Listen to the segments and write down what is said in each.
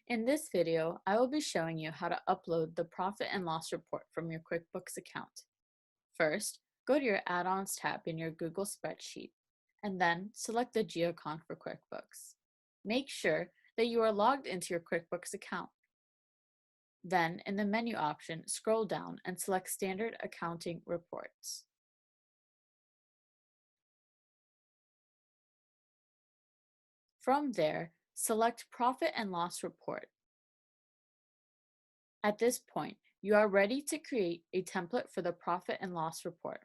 In this video, I will be showing you how to upload the profit and loss report from your QuickBooks account. First, go to your Add-ons tab in your Google spreadsheet, and then select the G-Accon for QuickBooks. Make sure that you are logged into your QuickBooks account. Then, in the menu option, scroll down and select Standard Accounting Reports. From there, select Profit and Loss Report. At this point, you are ready to create a template for the profit and loss report.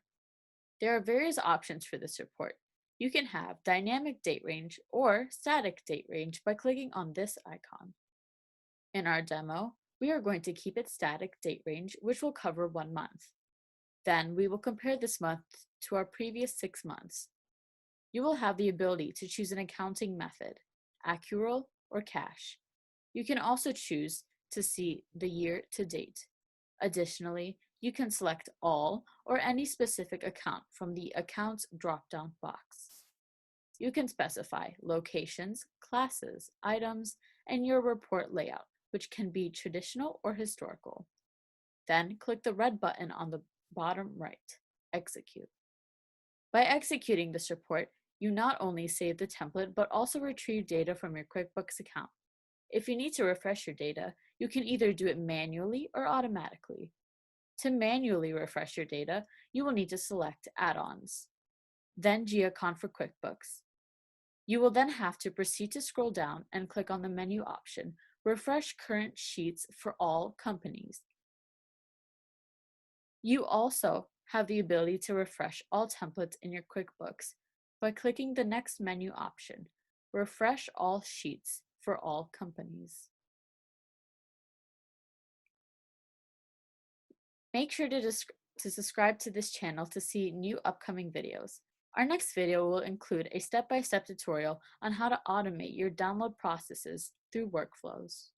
There are various options for this report. You can have dynamic date range or static date range by clicking on this icon. In our demo, we are going to keep it static date range, which will cover 1 month. Then we will compare this month to our previous 6 months. You will have the ability to choose an accounting method, accrual or cash. You can also choose to see the year to date. Additionally, you can select all or any specific account from the Accounts drop-down box. You can specify locations, classes, items, and your report layout, which can be traditional or historical. Then click the red button on the bottom right, Execute. By executing this report, you not only save the template, but also retrieve data from your QuickBooks account. If you need to refresh your data, you can either do it manually or automatically. To manually refresh your data, you will need to select Add-ons, then G-Accon for QuickBooks. You will then have to proceed to scroll down and click on the menu option, Refresh Current Sheets for all companies. You also have the ability to refresh all templates in your QuickBooks by clicking the next menu option, Refresh All Sheets for all companies. Make sure to subscribe to this channel to see new upcoming videos. Our next video will include a step-by-step tutorial on how to automate your download processes through workflows.